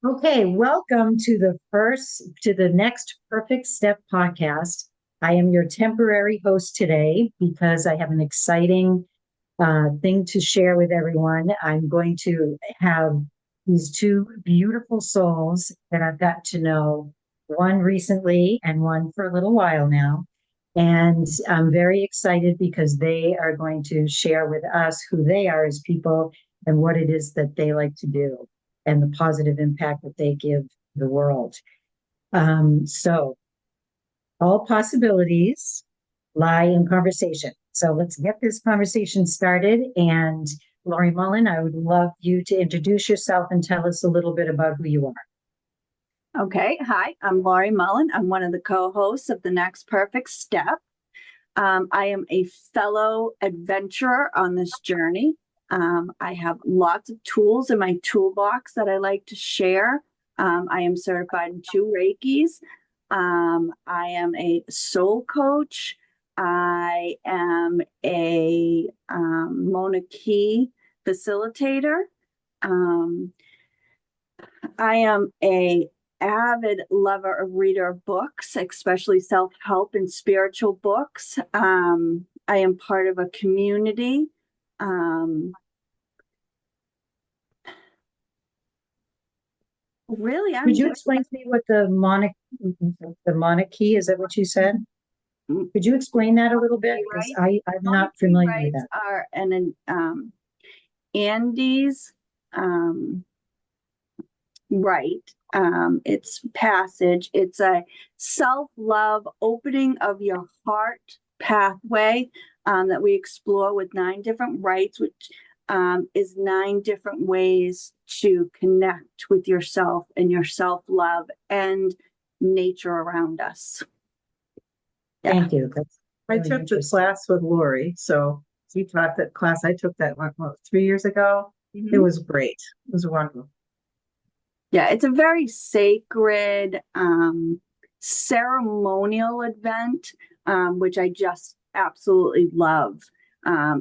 Okay, welcome to the next Perfect Step podcast. I am your temporary host today because I have an exciting thing to share with everyone. I'm going to have these two beautiful souls that I've got to know, one recently and one for a little while now. And I'm very excited because they are going to share with us who they are as people and what it is that they like to do and the positive impact that they give the world. So all possibilities lie in conversation. So let's get this conversation started. And Laurie Mullen, I would love you to introduce yourself and tell us a little bit about who you are. Okay. Hi, I'm Laurie Mullen. I'm one of the co-hosts of The Next Perfect Step. I am a fellow adventurer on this journey. I have lots of tools in my toolbox that I like to share. I am certified in 2 Reikis. I am a soul coach. I am a Mona Key facilitator. Um, I am a avid lover of reader of books, especially self-help and spiritual books. I am part of a community. Really, I'm Could you just explain to me what the monarchy, is that what you said? Could you explain that a little bit? Because right. I'm not Monarchy familiar with rights that. are an Andes um, right. It's passage. It's a self-love opening of your heart pathway that we explore with 9 different rites, which is 9 different ways to connect with yourself and your self-love and nature around us. Yeah. Thank you. That's I took the class with Lori. So she taught that class. I took that 3 years ago. Mm-hmm. It was great. It was wonderful. Yeah, it's a very sacred, ceremonial event, which I just absolutely love.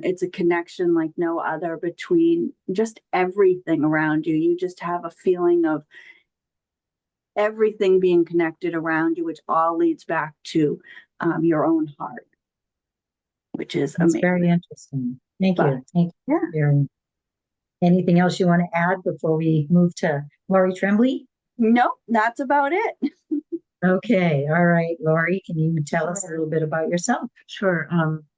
It's a connection like no other between just everything around you. You just have a feeling of everything being connected around you, which all leads back to your own heart, which is That's amazing. Very interesting. Thank you. Thank you. Yeah. Anything else you want to add before we move to Lori Tremblay? No, that's about it. Okay. All right. Lori, can you tell us a little bit about yourself? Sure.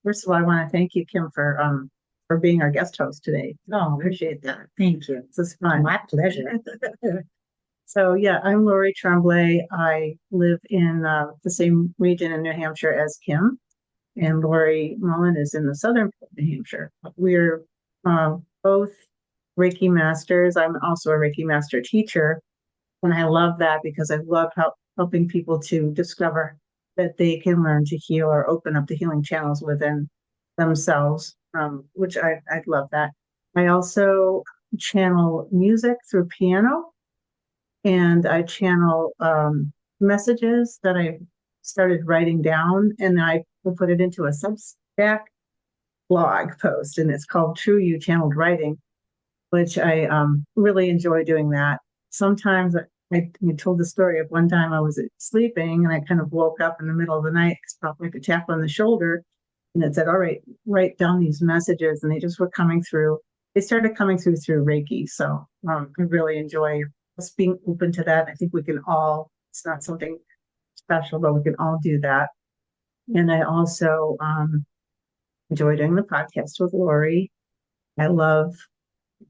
First of all, I want to thank you, Kim, for being our guest host today. Oh, appreciate that. Thank you. This is fun. My pleasure. So yeah, I'm Lori Tremblay. I live in the same region in New Hampshire as Kim, and Laurie Mullen is in the southern part of New Hampshire. We're both Reiki masters. I'm also a Reiki master teacher, and I love that because I love helping people to discover that they can learn to heal or open up the healing channels within themselves, which I love that. I also channel music through piano, and I channel messages that I started writing down, and I will put it into a Substack blog post, and it's called True You Channeled Writing, which I really enjoy doing that. Sometimes I told the story of one time I was sleeping and I kind of woke up in the middle of the night, felt like a tap on the shoulder, and it said, all right, write down these messages, and they just were coming through. They started coming through Reiki. So I really enjoy just being open to that. I think we can all, it's not something special, but we can all do that. And I also enjoy doing the podcast with Lori. I love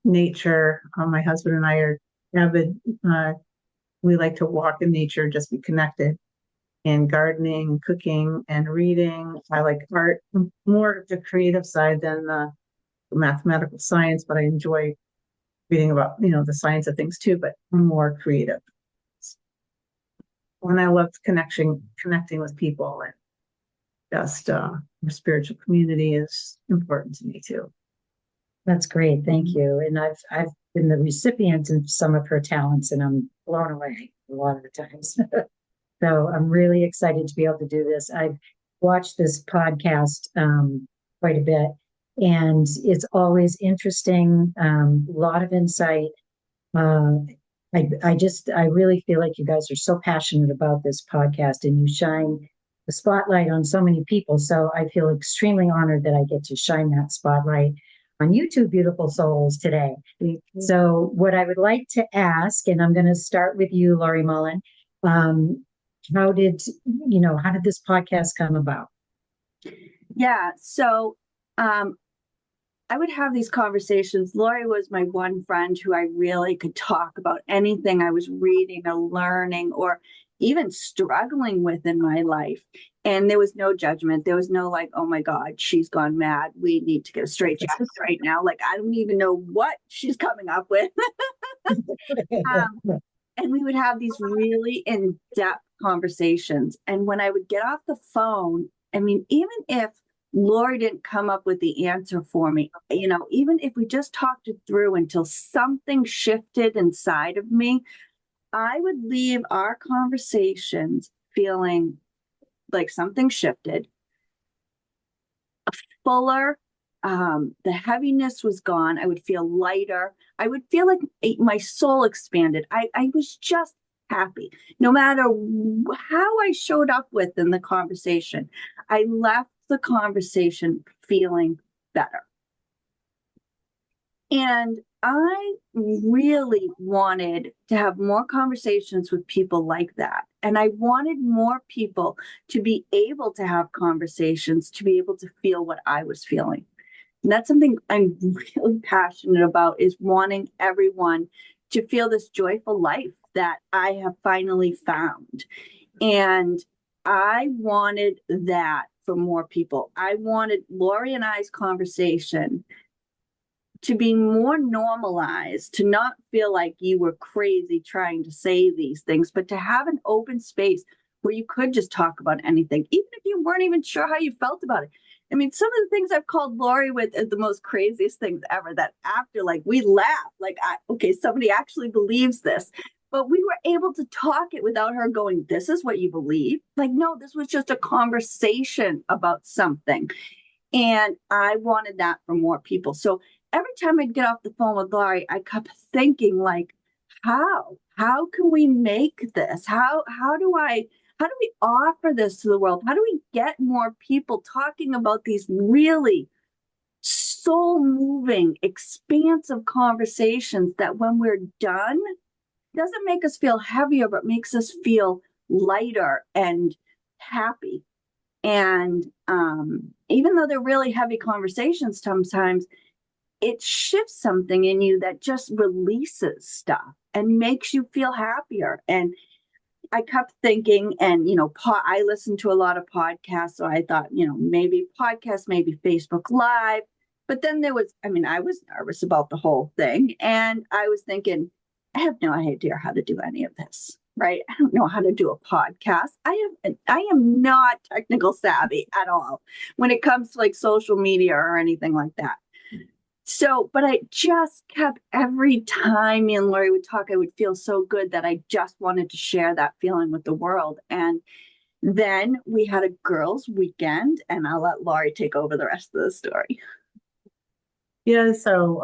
nature. My husband and I are avid. We like to walk in nature, just be connected, and gardening, cooking, and reading. I like art, more the creative side than the mathematical science, but I enjoy reading about, the science of things too, but I'm more creative. And I love connecting with people, and just our spiritual community is important to me too. That's great. Thank you. And I've been the recipient of some of her talents, and I'm blown away a lot of the times. So I'm really excited to be able to do this. I've watched this podcast quite a bit, and it's always interesting, a lot of insight. I really feel like you guys are so passionate about this podcast and you shine the spotlight on so many people. So I feel extremely honored that I get to shine that spotlight on you two beautiful souls today. So what I would like to ask, and I'm going to start with you, Laurie Mullen, um, how did this podcast come about? Yeah. So, I would have these conversations. Lori was my one friend who I really could talk about anything I was reading or learning or even struggling with in my life. And there was no judgment. There was no like, oh my God, she's gone mad. We need to get a straight jacket right now. Like, I don't even know what she's coming up with. And we would have these really in-depth conversations. And when I would get off the phone, I mean, even if Lori didn't come up with the answer for me, even if we just talked it through until something shifted inside of me, I would leave our conversations feeling like something shifted, fuller. The heaviness was gone. I would feel lighter. I would feel like my soul expanded. I was just happy. No matter how I showed up within the conversation, I left the conversation feeling better. And I really wanted to have more conversations with people like that. And I wanted more people to be able to have conversations, to be able to feel what I was feeling. And that's something I'm really passionate about, is wanting everyone to feel this joyful life that I have finally found. And I wanted that for more people. I wanted Lori and I's conversation to be more normalized, to not feel like you were crazy trying to say these things, but to have an open space where you could just talk about anything, even if you weren't even sure how you felt about it. I mean, some of the things I've called Lori with are the most craziest things ever, that after, like, we laugh, like, okay, somebody actually believes this. But we were able to talk it without her going, this is what you believe. Like, no, this was just a conversation about something. And I wanted that for more people. So every time I'd get off the phone with Laurie, I kept thinking, like, how can we make this? How do we offer this to the world? How do we get more people talking about these really soul moving, expansive conversations that when we're done, doesn't make us feel heavier, but makes us feel lighter and happy. And even though they're really heavy conversations, sometimes it shifts something in you that just releases stuff and makes you feel happier. And I kept thinking, and I listened to a lot of podcasts, so I thought, maybe podcasts, maybe Facebook Live. But then I was nervous about the whole thing, and I was thinking, I have no idea how to do any of this. Right? I don't know how to do a podcast. I am not technical savvy at all when it comes to like social media or anything like that. So, but I just kept, every time me and Lori would talk, I would feel so good that I just wanted to share that feeling with the world. And then we had a girls' weekend, and I'll let Lori take over the rest of the story. Yeah, so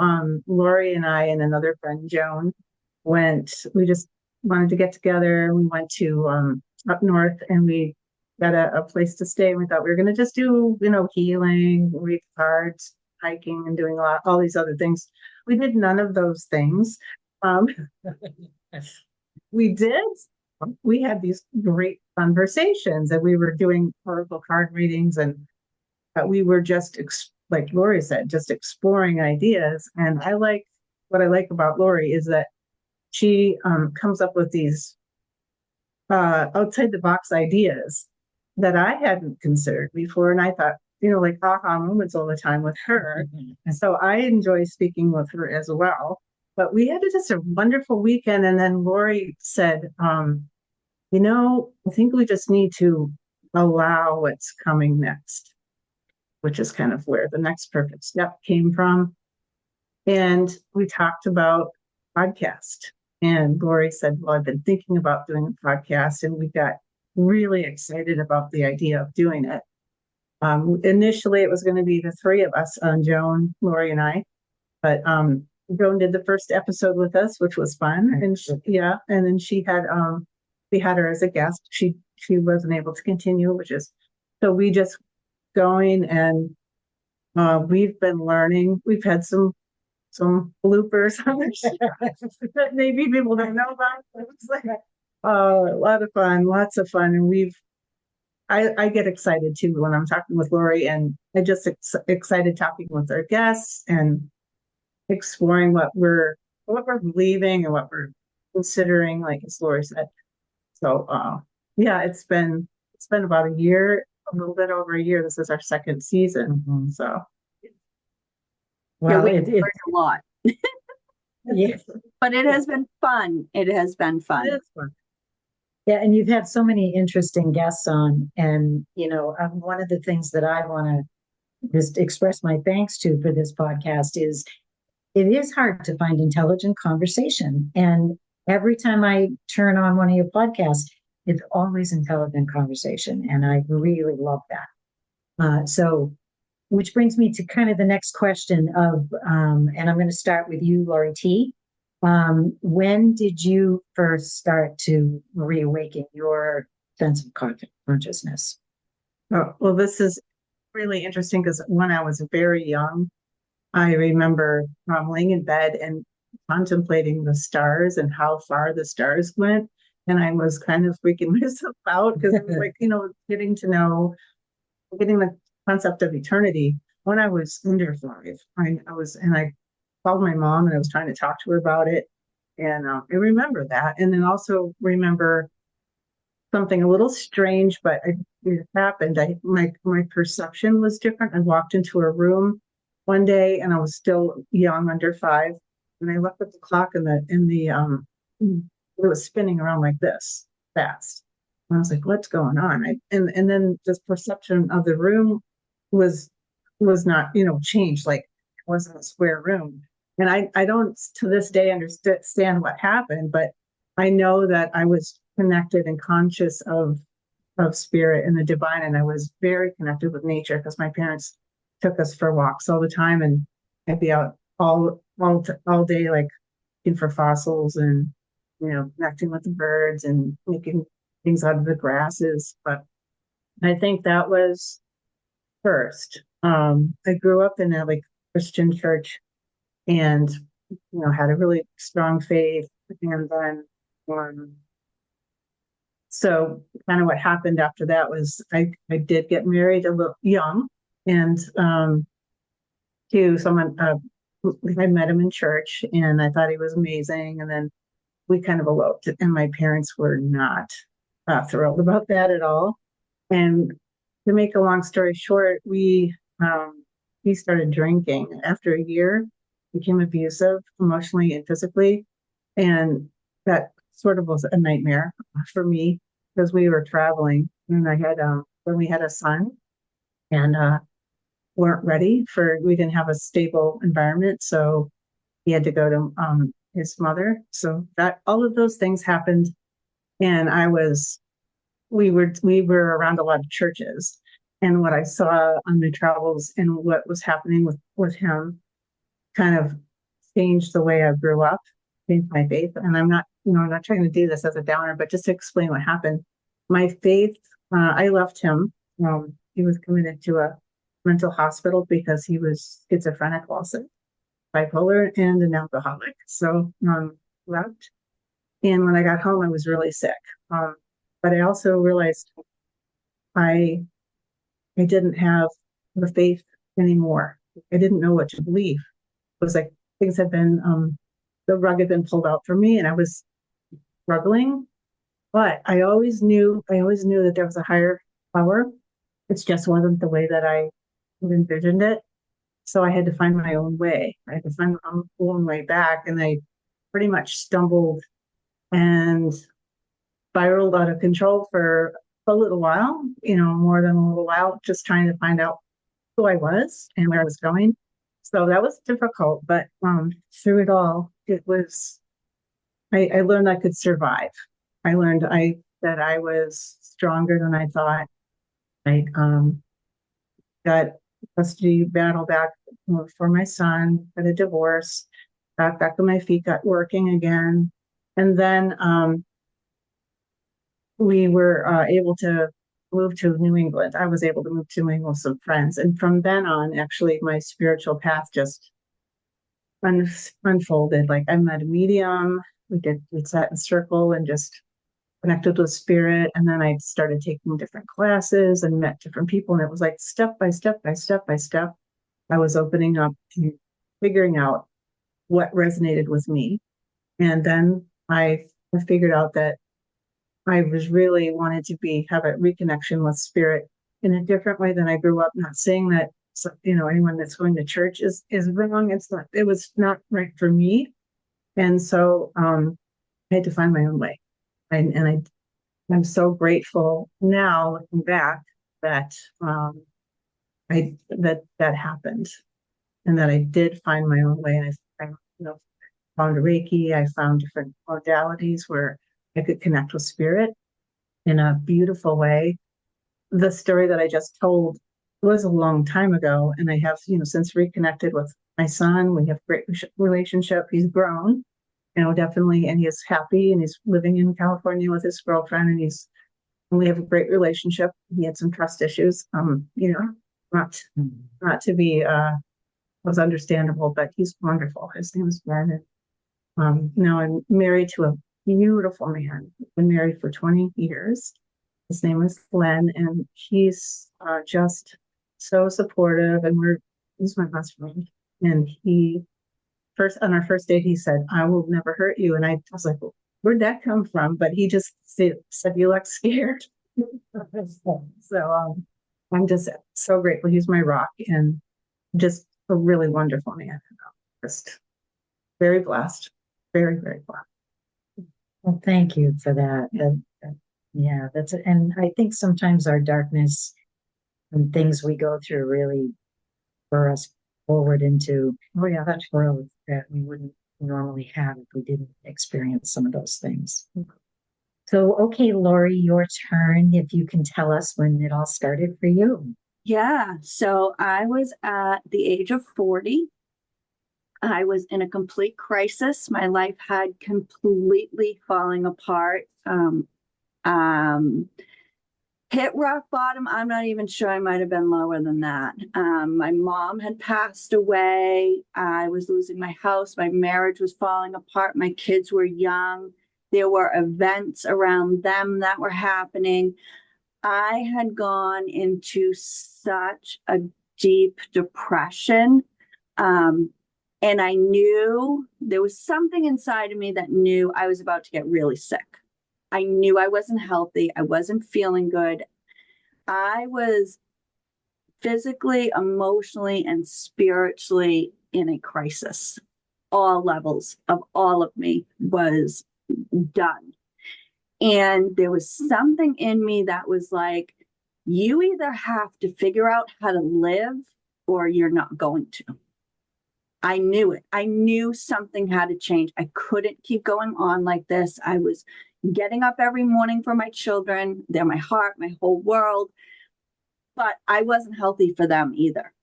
Lori and I and another friend, Joan, we just wanted to get together. We went to up north, and we got a place to stay. We thought we were going to just do, healing, read cards, hiking, and doing all these other things. We did none of those things. We had these great conversations, and we were doing oracle card readings, and we were just, like Lori said, just exploring ideas. And what I like about Lori is that she comes up with these outside the box ideas that I hadn't considered before. And I thought, like aha moments all the time with her. And so I enjoy speaking with her as well. But we had just a wonderful weekend. And then Lori said, I think we just need to allow what's coming next, which is kind of where the next perfect step came from. And we talked about podcast. And Lori said, well, I've been thinking about doing a podcast, and we got really excited about the idea of doing it. Initially, it was going to be the three of us, Joan, Lori, and I. But Joan did the first episode with us, which was fun. And yeah, and then we had her as a guest. She wasn't able to continue, so we just going and we've been learning. We've had some bloopers on the show that maybe people don't know about. It's like a lot of fun, lots of fun. And I get excited too when I'm talking with Lori, and I just excited talking with our guests and exploring what we're believing and what we're considering, like as Lori said. So yeah, it's been about a year, a little bit over a year. This is our second season. So Well, we it, learned a lot, yes, but it has been fun. It has been fun. it is fun. yeah, and you've had so many interesting guests on, and one of the things that I want to just express my thanks to for this podcast is it is hard to find intelligent conversation, and every time I turn on one of your podcasts, it's always intelligent conversation, and I really love that. So, which brings me to kind of the next question and I'm going to start with you, Laurie T. When did you first start to reawaken your sense of consciousness? Oh, well, this is really interesting because when I was very young, I remember laying in bed and contemplating the stars and how far the stars went. And I was kind of freaking myself out because it was like, getting the concept of eternity. When I was under 5, I called my mom and I was trying to talk to her about it. And I remember that. And then also remember something a little strange, but it happened. My perception was different. I walked into a room one day and I was still young, under 5, and I looked at the clock and it was spinning around like this fast. And I was like, "What's going on?" And then this perception of the room was not changed. Like it wasn't a square room. And I don't to this day understand what happened, but I know that I was connected and conscious of spirit and the divine, and I was very connected with nature because my parents took us for walks all the time, and I'd be out all day, like looking for fossils and connecting with the birds and making things out of the grasses. But I think that was first. I grew up in a Christian church, and had a really strong faith, and then so kind of what happened after that was I did get married a little young, and to someone I met him in church, and I thought he was amazing, and then we kind of eloped, and my parents were not thrilled about that at all. And to make a long story short, he started drinking. After a year, became abusive emotionally and physically, and that sort of was a nightmare for me because we were traveling, and I had when we had a son, and weren't ready we didn't have a stable environment, so he had to go to his mother. So that all of those things happened, and we were around a lot of churches, and what I saw on my travels and what was happening with him kind of changed the way I grew up, changed my faith. And I'm not trying to do this as a downer, but just to explain what happened. My faith, I left him. He was committed to a mental hospital because he was schizophrenic also, bipolar, and an alcoholic. So left. And when I got home, I was really sick. But I also realized I didn't have the faith anymore. I didn't know what to believe. It was like things had been, the rug had been pulled out for me, and I was struggling. But I always knew that there was a higher power. It just wasn't the way that I envisioned it. So I had to find my own way. I had to find my own way back. And I pretty much stumbled and spiraled out of control for a little while, more than a little while, just trying to find out who I was and where I was going. So that was difficult, but through it all, I learned I could survive. I learned that I was stronger than I thought. I got custody battle back for my son, got a divorce, got back on my feet, got working again. And then we were able to move to New England. I was able to move to New England with some friends. And from then on, actually, my spiritual path just unfolded. Like I met a medium. We sat in a circle and just connected with spirit. And then I started taking different classes and met different people. And it was like step by step by step by step, I was opening up to figuring out what resonated with me. And then I figured out that I was really wanted to have a reconnection with spirit in a different way than I grew up. Not saying that anyone that's going to church is wrong. It's not. It was not right for me, and so I had to find my own way. I'm so grateful now looking back that that happened and that I did find my own way. And I found Reiki. I found different modalities where I could connect with spirit in a beautiful way. The story that I just told was a long time ago, and I have, since reconnected with my son. We have a great relationship. He's grown, definitely, and he is happy, and he's living in California with his girlfriend, and we have a great relationship. He had some trust issues, not to be was understandable, but he's wonderful. His name is Ben. And now I'm married to a beautiful man. We've been married for 20 years. His name is Glenn, and he's just so supportive. And he's my best friend. And on our first date, he said, "I will never hurt you." And I was like, well, where'd that come from? But he just said, "You look scared." So I'm just so grateful. He's my rock and just a really wonderful man. Just very blessed, very, very blessed. Well, thank you for that. Yeah, that's it. And I think sometimes our darkness and things we go through really spur us forward into that growth that we wouldn't normally have if we didn't experience some of those things. So, okay, Lori, your turn. If you can tell us when it all started for you. Yeah. So I was at the age of 40. I was in a complete crisis. My life had completely falling apart. Hit rock bottom. I'm not even sure. I might have been lower than that. My mom had passed away. I was losing my house. My marriage was falling apart. My kids were young. There were events around them that were happening. I had gone into such a deep depression. And I knew there was something inside of me that knew I was about to get really sick. I knew I wasn't healthy. I wasn't feeling good. I was physically, emotionally, and spiritually in a crisis. All levels of all of me was done. And there was something in me that was like, you either have to figure out how to live or you're not going to. I knew it. I knew something had to change. I couldn't keep going on like this. I was getting up every morning for my children. They're my heart, my whole world. But I wasn't healthy for them either.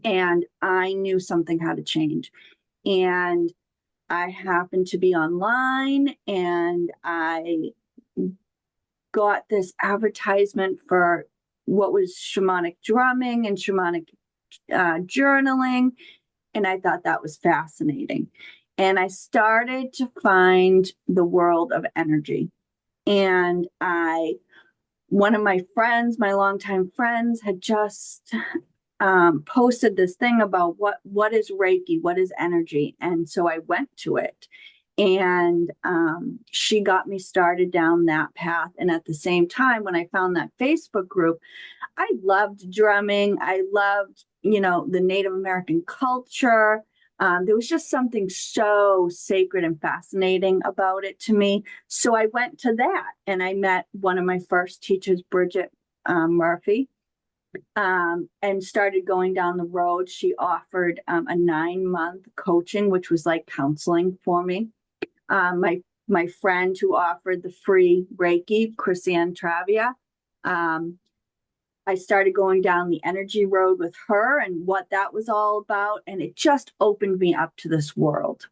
And I knew something had to change. And I happened to be online and I got this advertisement for what was shamanic drumming and shamanic journaling. And I thought that was fascinating. And I started to find the world of energy. And one of my friends, my longtime friends, had just posted this thing about what is Reiki, what is energy. And so I went to it. And she got me started down that path. And at the same time, when I found that Facebook group, I loved drumming. I loved, the Native American culture. There was just something so sacred and fascinating about it to me. So I went to that and I met one of my first teachers, Bridget Murphy, and started going down the road. She offered a 9-month coaching, which was like counseling for me. My friend who offered the free Reiki, Chrisanne Travia, I started going down the energy road with her and what that was all about. And it just opened me up to this world.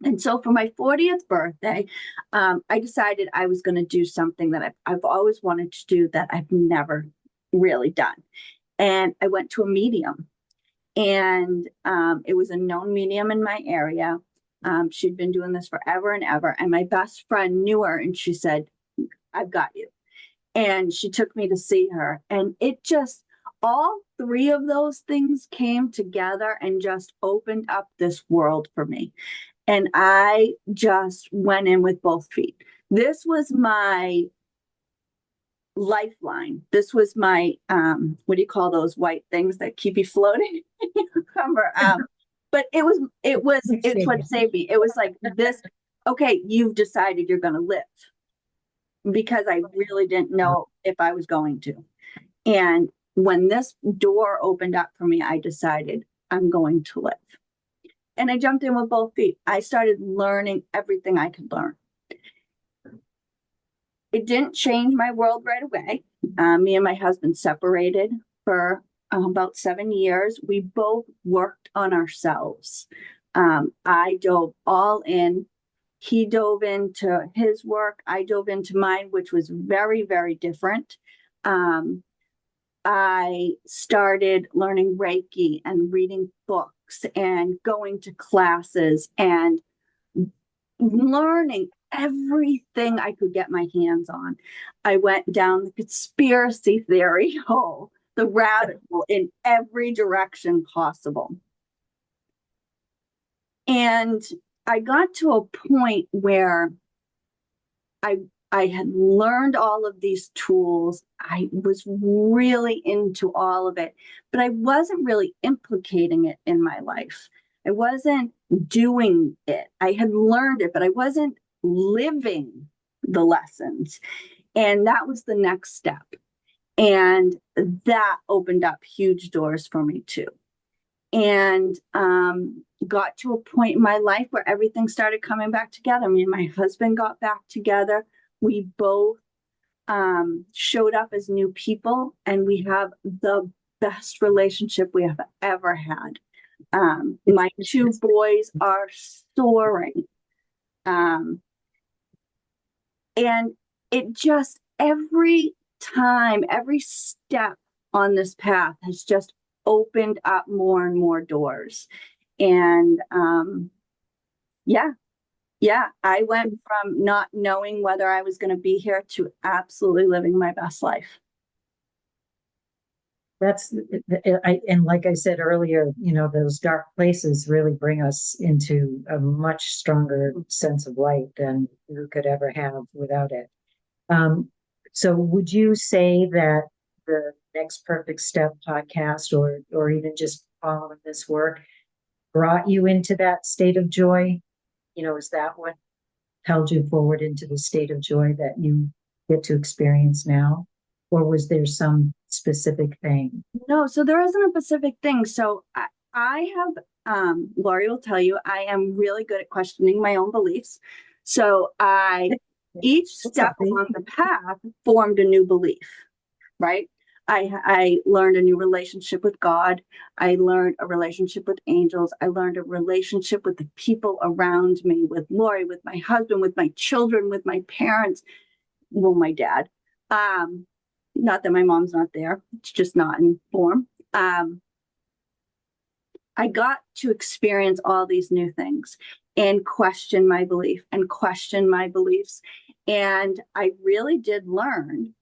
And so for my 40th birthday, I decided I was going to do something that I've always wanted to do that I've never really done. And I went to a medium, and it was a known medium in my area. She'd been doing this forever and ever. And my best friend knew her, and she said, I've got you. And she took me to see her. And it just, all three of those things came together and just opened up this world for me. And I just went in with both feet. This was my lifeline. This was my, what do you call those white things that keep you floating? Remember, but it's what saved me. It was like this, okay, you've decided you're going to live, because I really didn't know if I was going to. And when this door opened up for me, I decided I'm going to live. And I jumped in with both feet. I started learning everything I could learn. It didn't change my world right away. Me and my husband separated for about 7 years. We both worked on ourselves. I dove all in. He dove into his work. I dove into mine, which was very, very different. I started learning Reiki and reading books and going to classes and learning everything I could get my hands on. I went down the conspiracy theory hole, the rabbit hole, in every direction possible. And I got to a point where I had learned all of these tools. I was really into all of it, but I wasn't really implicating it in my life. I wasn't doing it. I had learned it, but I wasn't living the lessons. And that was the next step. And that opened up huge doors for me too. And got to a point in my life where everything started coming back together. Me and my husband got back together. We both showed up as new people, and we have the best relationship we have ever had. My two boys are soaring. And it just, every time, every step on this path has just opened up more and more doors. And I went from not knowing whether I was going to be here to absolutely living my best life. And like I said earlier, those dark places really bring us into a much stronger sense of light than we could ever have without it. So would you say that the Next Perfect Step podcast, or even just following this work, brought you into that state of joy? Is that what held you forward into the state of joy that you get to experience now? Or was there some specific thing? No, so there isn't a specific thing. So I have, Laurie will tell you, I am really good at questioning my own beliefs. So each step along the path formed a new belief, right? I learned a new relationship with God. I learned a relationship with angels. I learned a relationship with the people around me, with Lori, with my husband, with my children, with my parents, well, my dad. Not that my mom's not there. It's just not in form. I got to experience all these new things and question my belief and question my beliefs. And I really did learn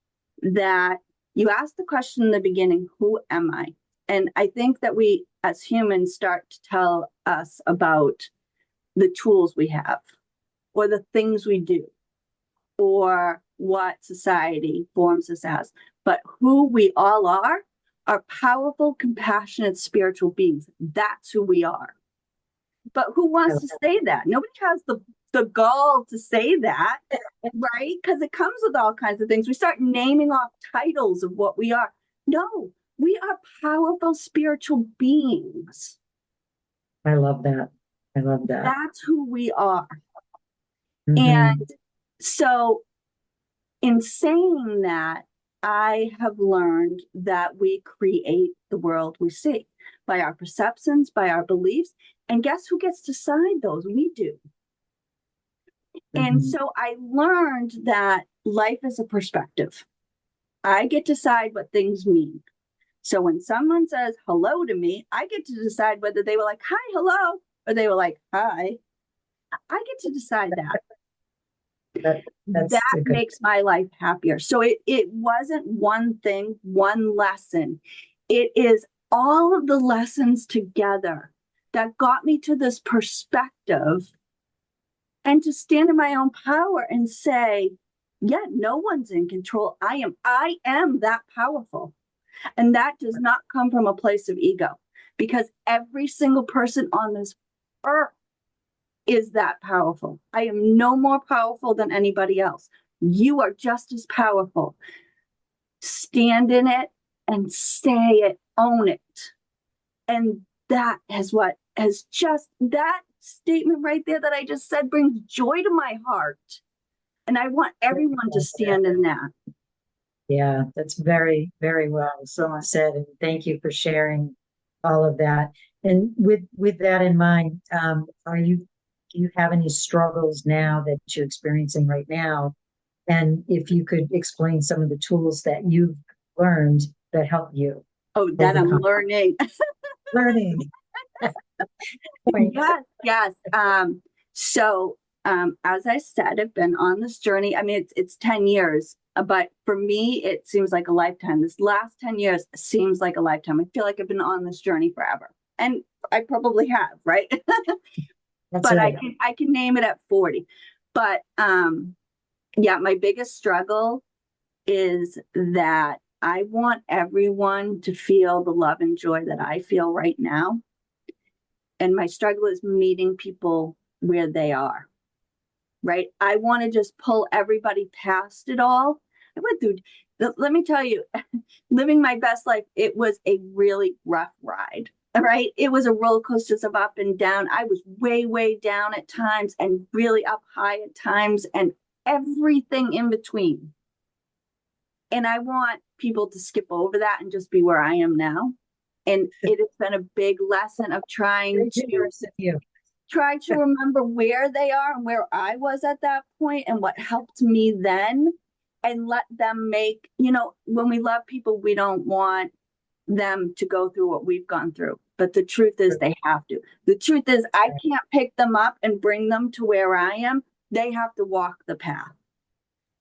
that you asked the question in the beginning, who am I? And I think that we as humans start to tell us about the tools we have, or the things we do, or what society forms us as. But who we all are powerful, compassionate, spiritual beings. That's who we are. But who wants to say that? Nobody has the gall to say that, right? Because it comes with all kinds of things. We start naming off titles of what we are. No, we are powerful spiritual beings. I love that. I love that. That's who we are. Mm-hmm. And so in saying that, I have learned that we create the world we see by our perceptions, by our beliefs. And guess who gets to decide those? We do. And Mhm. so I learned that life is a perspective. I get to decide what things mean. So when someone says hello to me, I get to decide whether they were like, hi, hello, or they were like, hi. I get to decide that. That's That a good. makes my life happier. So it wasn't one thing, one lesson. It is all of the lessons together that got me to this perspective and to stand in my own power and say, yeah, no one's in control. I am that powerful. And that does not come from a place of ego, because every single person on this earth is that powerful. I am no more powerful than anybody else. You are just as powerful. Stand in it and say it, own it. And that is what has just, that statement right there that I just said brings joy to my heart. And I want everyone to stand in that. Yeah, that's very, very well said. And thank you for sharing all of that. And with that in mind, do you have any struggles now that you're experiencing right now? And if you could explain some of the tools that you've learned that help you Oh, that I'm overcome learning. learning. Yes, yes. As I said, I've been on this journey. I mean, it's 10 years, but for me, it seems like a lifetime. This last 10 years seems like a lifetime. I feel like I've been on this journey forever. And I probably have, right? That's But right. I can name it at 40. But yeah, my biggest struggle is that I want everyone to feel the love and joy that I feel right now. And my struggle is meeting people where they are, right? I want to just pull everybody past it all. I went through, let me tell you, living my best life, it was a really rough ride, right? It was a roller coaster of up and down. I was way, way down at times and really up high at times and everything in between. And I want people to skip over that and just be where I am now. And it has been a big lesson of trying to remember where they are and where I was at that point and what helped me then, and let them make, when we love people, we don't want them to go through what we've gone through. But the truth is they have to. The truth is I can't pick them up and bring them to where I am. They have to walk the path.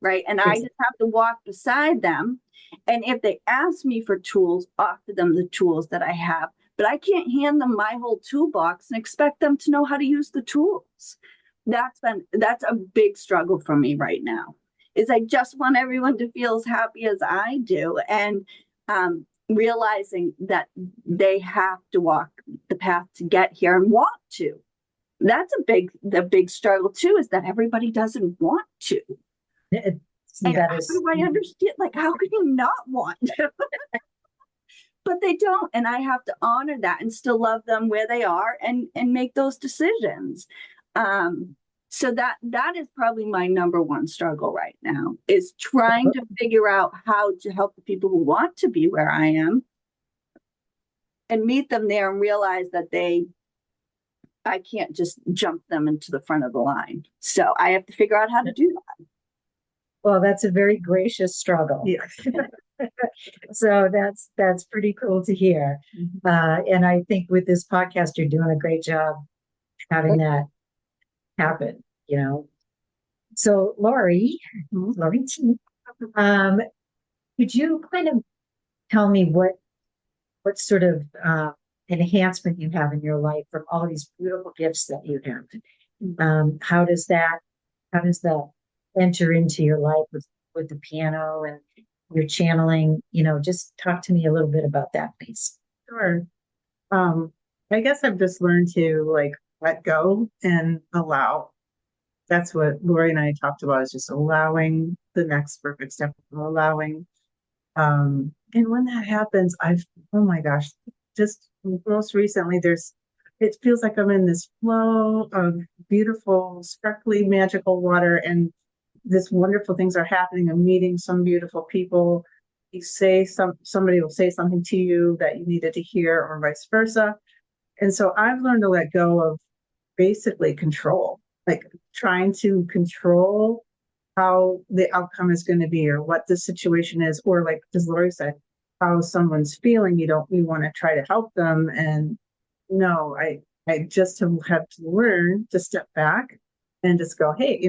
Right. And I just have to walk beside them. And if they ask me for tools, offer them the tools that I have. But I can't hand them my whole toolbox and expect them to know how to use the tools. That's a big struggle for me right now, is I just want everyone to feel as happy as I do. And realizing that they have to walk the path to get here and want to. That's the big struggle too, is that everybody doesn't want to. And That how is, do I understand? Like, how can you not want to? But they don't. And I have to honor that and still love them where they are and make those decisions. So that is probably my number one struggle right now, is trying to figure out how to help the people who want to be where I am and meet them there and realize that I can't just jump them into the front of the line. So I have to figure out how to do that. well, that's a very gracious struggle. Yeah. So that's pretty cool to hear. And I think with this podcast, you're doing a great job having that happen, So Lori, could you kind of tell me what sort of enhancement you have in your life from all these beautiful gifts that you have? How does that enter into your life with the piano and your channeling? Just talk to me a little bit about that, please. Sure. I guess I've just learned to let go and allow. That's what Lori and I talked about, is just allowing the next perfect step, allowing. And when that happens, oh my gosh, just most recently, it feels like I'm in this flow of beautiful, sparkly, magical water, and this wonderful things are happening. I'm meeting some beautiful people. somebody will say something to you that you needed to hear, or vice versa. And so I've learned to let go of basically control, like trying to control how the outcome is going to be or what the situation is, or like as Lori said, how someone's feeling. You want to try to help them. And no, I just have to learn to step back and just go, hey,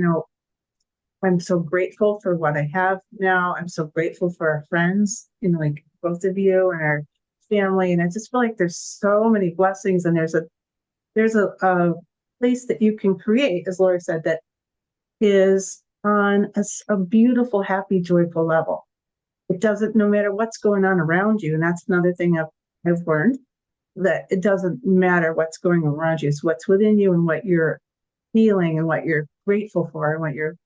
I'm so grateful for what I have now. I'm so grateful for our friends, like both of you and our family. And I just feel like there's so many blessings, and there's a place that you can create, as Lori said, that is on a beautiful, happy, joyful level. It doesn't, no matter what's going on around you. And that's another thing I've learned, that it doesn't matter what's going on around you. It's what's within you and what you're feeling and what you're grateful for and what you're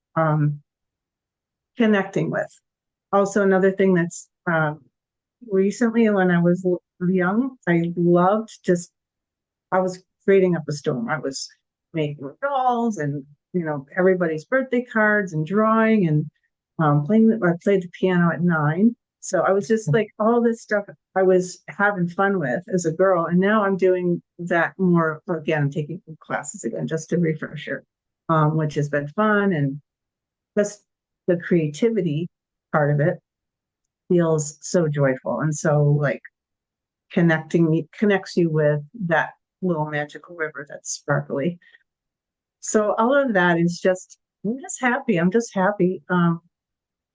connecting with. Also, another thing that's recently, when I was young, I was creating up a storm. I was making dolls and, everybody's birthday cards and drawing and I played the piano at 9. So I was just like all this stuff I was having fun with as a girl. And now I'm doing that more. Again, I'm taking classes again, just to refresher, which has been fun. And just the creativity part of it feels so joyful. And so like connects you with that little magical river that's sparkly. So all of that is I'm just happy. I'm just happy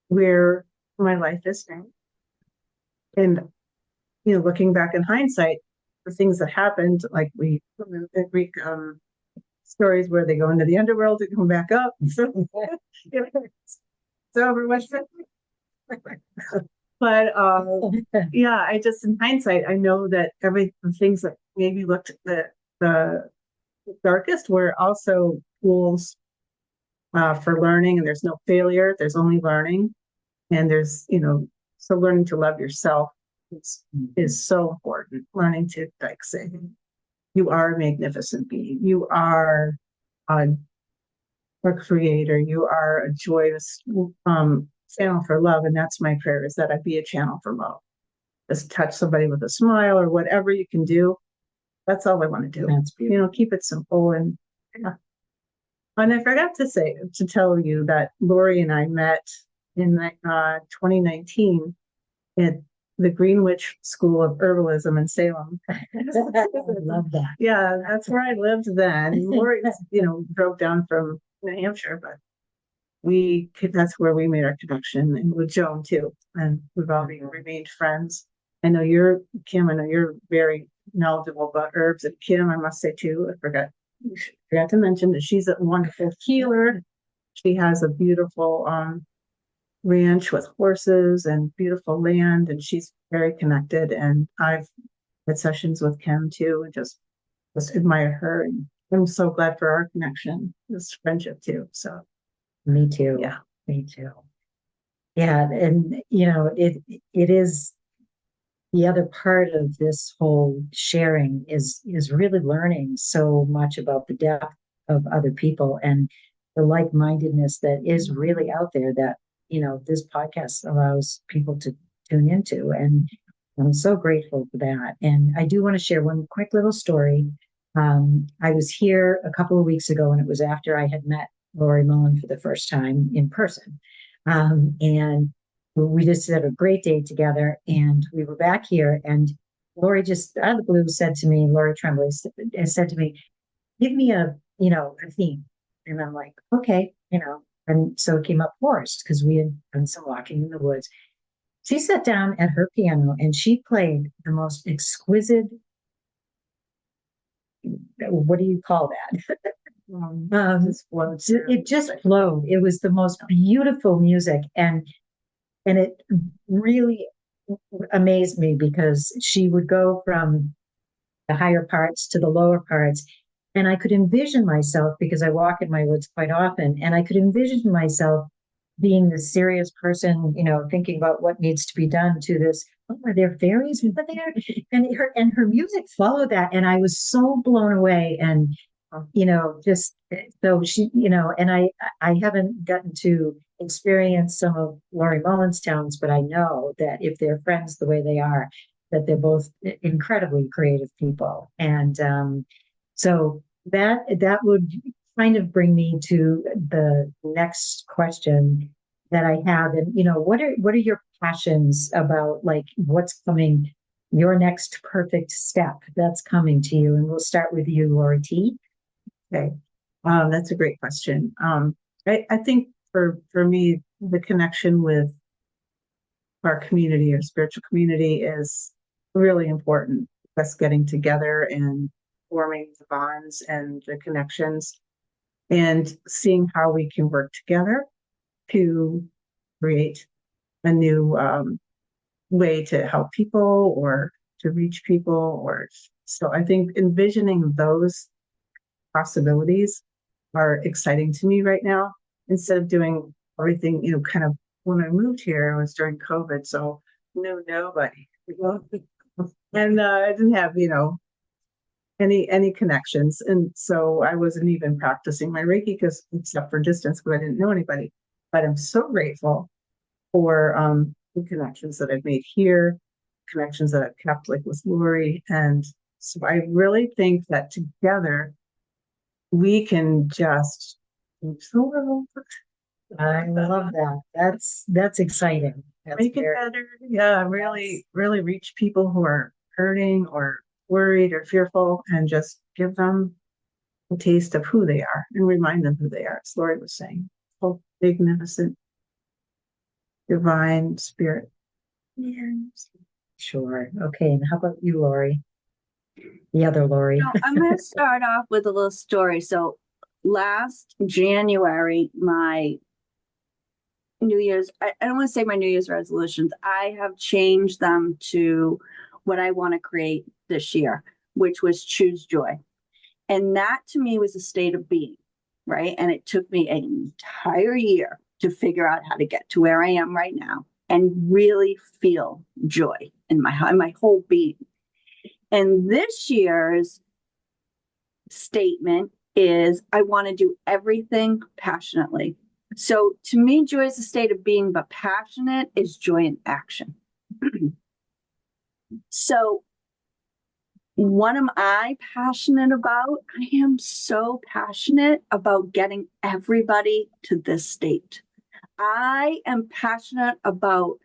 where my life is now. And, looking back in hindsight, the things that happened, like the Greek stories where they go into the underworld and come back up. So, it's over with. But yeah, I just, in hindsight, I know that the things that maybe looked the darkest were also tools for learning, and there's no failure, there's only learning. And there's, so learning to love yourself is so important. Learning to say, you are a magnificent being. You are a creator. You are a joyous channel for love. And that's my prayer, is that I be a channel for love. Just touch somebody with a smile or whatever you can do. That's all I want to do. That's beautiful. Keep it simple. And yeah. And I forgot to tell you that Lori and I met in 2019 at the Greenwich School of Herbalism in Salem. I love that. Yeah, that's where I lived then. Lori, drove down from New Hampshire, but that's where we made our connection, and with Joan too. And we've all remained friends. I know Kim, I know you're very knowledgeable about herbs, and Kim, I must say too, I forgot to mention that she's a wonderful healer. She has a beautiful ranch with horses and beautiful land, and she's very connected. And I've had sessions with Kim too, and just admire her. And I'm so glad for our connection, this friendship too. So me too. Yeah, me too. Yeah, and it is the other part of this whole sharing is really learning so much about the depth of other people and the like-mindedness that is really out there, that this podcast allows people to tune into. And I'm so grateful for that. And I do want to share one quick little story. I was here a couple of weeks ago, and it was after I had met Laurie Mullen for the first time in person. And we just had a great day together, and we were back here, and Lori just out of the blue said to me, Lori Tremblay said to me, give me a theme. And I'm like, okay, and so it came up forest, because we had done some walking in the woods. She sat down at her piano and she played the most exquisite, what do you call that? It just flowed. It was the most beautiful music. And it really amazed me, because she would go from the higher parts to the lower parts. And I could envision myself, because I walk in my woods quite often, and I could envision myself being this serious person, thinking about what needs to be done, to this, oh, are there fairies over there? And her music followed that. And I was so blown away. And, just so she, and I haven't gotten to experienced some of Laurie Mullen's talents, but I know that if they're friends the way they are, that they're both incredibly creative people. And so that would kind of bring me to the next question that I have. And what are your passions about, like what's coming, your next perfect step that's coming to you? And we'll start with you, Lori T. Okay. That's a great question. I think for me, the connection with our community, our spiritual community, is really important. Us getting together and forming the bonds and the connections and seeing how we can work together to create a new way to help people or to reach people. Or so I think envisioning those possibilities are exciting to me right now, instead of doing everything, kind of. When I moved here, it was during COVID, so knew nobody. And I didn't have, any connections. And so I wasn't even practicing my Reiki, because except for distance, because I didn't know anybody. But I'm so grateful for the connections that I've made here, connections that I've kept, like with Lori. And so I really think that together we can just do so well. I love that. That's exciting. That's Make it very, better. Yeah, really, really reach people who are hurting or worried or fearful, and just give them a taste of who they are and remind them who they are. As Lori was saying, oh, magnificent, divine spirit. Yes. sure. Okay. And how about you, Lori? The other Lori. So I'm going to start off with a little story. So last January, my New Year's, I don't want to say my New Year's resolutions. I have changed them to what I want to create this year, which was choose joy. And that to me was a state of being, right? And it took me an entire year to figure out how to get to where I am right now and really feel joy in my whole being. And this year's statement is I want to do everything passionately. So to me, joy is a state of being, but passionate is joy in action. So what am I passionate about? I am so passionate about getting everybody to this state. I am passionate about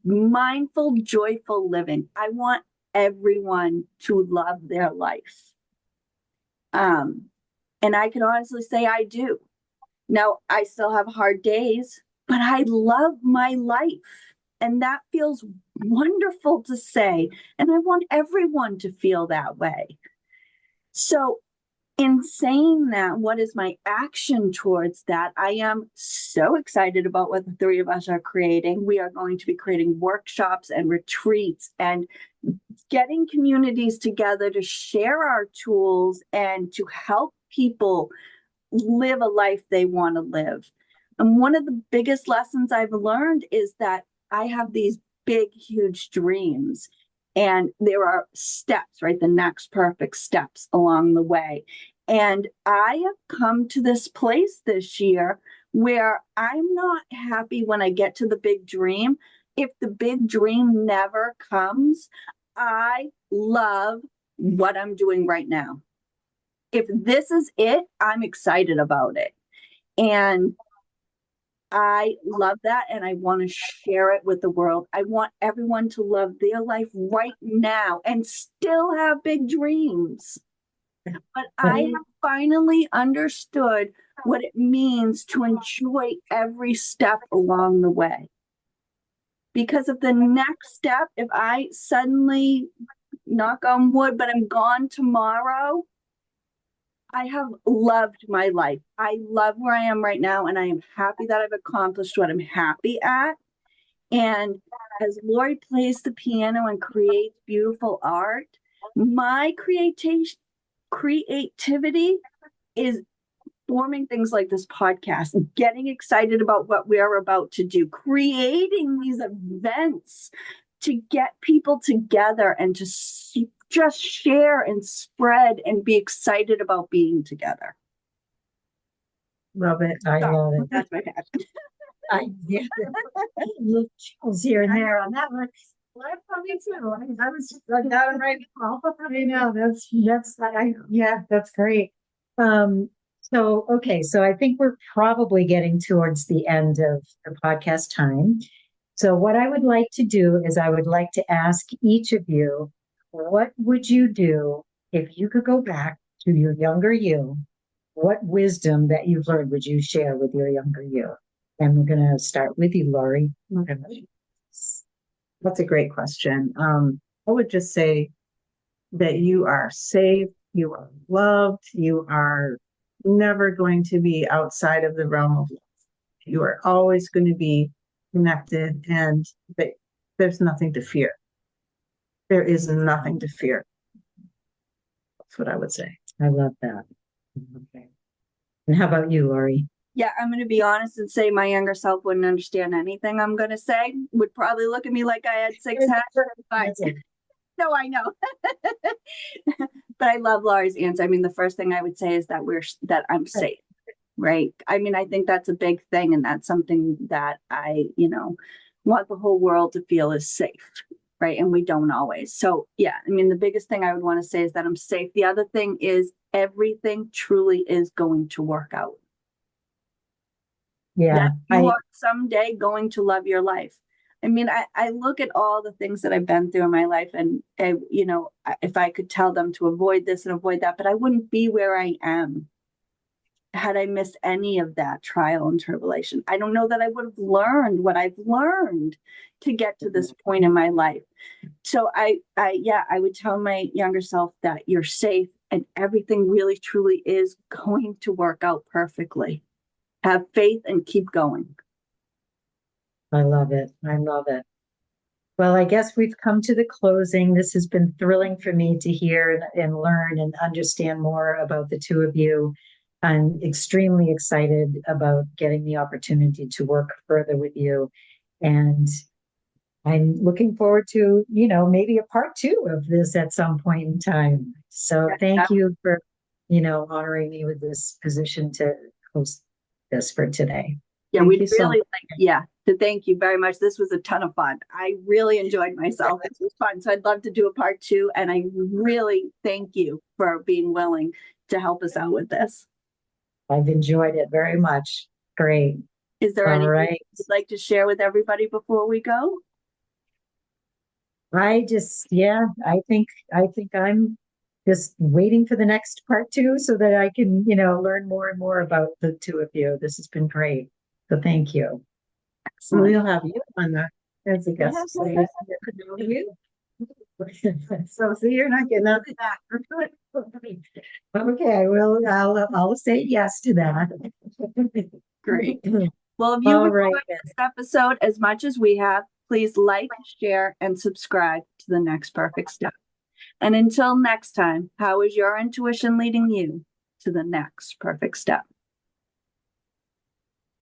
mindful, joyful living. I want everyone to love their life. And I can honestly say I do. Now, I still have hard days, but I love my life. And that feels wonderful to say. And I want everyone to feel that way. So, in saying that, what is my action towards that? I am so excited about what the three of us are creating. We are going to be creating workshops and retreats and getting communities together to share our tools and to help people live a life they want to live. And one of the biggest lessons I've learned is that I have these big, huge dreams. And there are steps, right? The next perfect steps along the way. And I have come to this place this year where I'm not happy when I get to the big dream. If the big dream never comes, I love what I'm doing right now. If this is it, I'm excited about it. And I love that. And I want to share it with the world. I want everyone to love their life right now and still have big dreams. But I have finally understood what it means to enjoy every step along the way. Because of the next step, if I suddenly, knock on wood, but I'm gone tomorrow, I have loved my life. I love where I am right now, and I am happy that I've accomplished what I'm happy at. And as Lori plays the piano and creates beautiful art, my creativity is forming things like this podcast, getting excited about what we are about to do, creating these events to get people together and to just share and spread and be excited about being together. Love it. I Sorry, love it. that's my cat. Yeah. Little chills here and there on that one. Well, I probably too. I was just like that one right now. I know yeah, that's great. So I think we're probably getting towards the end of the podcast time. So what I would like to do is I would like to ask each of you, what would you do if you could go back to your younger you? What wisdom that you've learned would you share with your younger you? And we're going to start with you, Laurie. That's a great question. I would just say that you are safe, you are loved, you are never going to be outside of the realm of love. You are always going to be connected, and that there's nothing to fear. There is nothing to fear. That's what I would say. I love that. Okay. And how about you, Laurie? Yeah, I'm going to be honest and say my younger self wouldn't understand anything I'm going to say, would probably look at me like I had six heads. But no, I know. But I love Laurie's answer. I mean, the first thing I would say is that I'm safe, right? I mean, I think that's a big thing, and that's something that I, want the whole world to feel is safe, right? And we don't always. So yeah, I mean, the biggest thing I would want to say is that I'm safe. The other thing is everything truly is going to work out. Yeah, That you are someday going to love your life. I mean, I look at all the things that I've been through in my life, and if I could tell them to avoid this and avoid that, but I wouldn't be where I am had I missed any of that trial and tribulation. I don't know that I would have learned what I've learned to get to this point in my life. So I would tell my younger self that you're safe and everything really truly is going to work out perfectly. Have faith and keep going. I love it. I love it. Well, I guess we've come to the closing. This has been thrilling for me to hear and learn and understand more about the two of you. I'm extremely excited about getting the opportunity to work further with you. And I'm looking forward to, maybe a part 2 of this at some point in time. So thank you for, honoring me with this position to host this for today. Yeah, Thank we'd you so really much. to thank you very much. This was a ton of fun. I really enjoyed myself. This was fun. So I'd love to do a part 2. And I really thank you for being willing to help us out with this. I've enjoyed it very much. Great. Is there All anything right. you'd like to share with everybody before we go? I think I'm just waiting for the next part 2 so that I can, learn more and more about the two of you. This has been great. So thank you. Excellent. We'll have you on as a guest. Yes. So you get to know you. So see, you're not getting out of that. Okay, I'll say yes to that. Great. Well, if you All enjoyed right. this episode as much as we have, please like, share, and subscribe to the Next Perfect Step. And until next time, how is your intuition leading you to the next perfect step?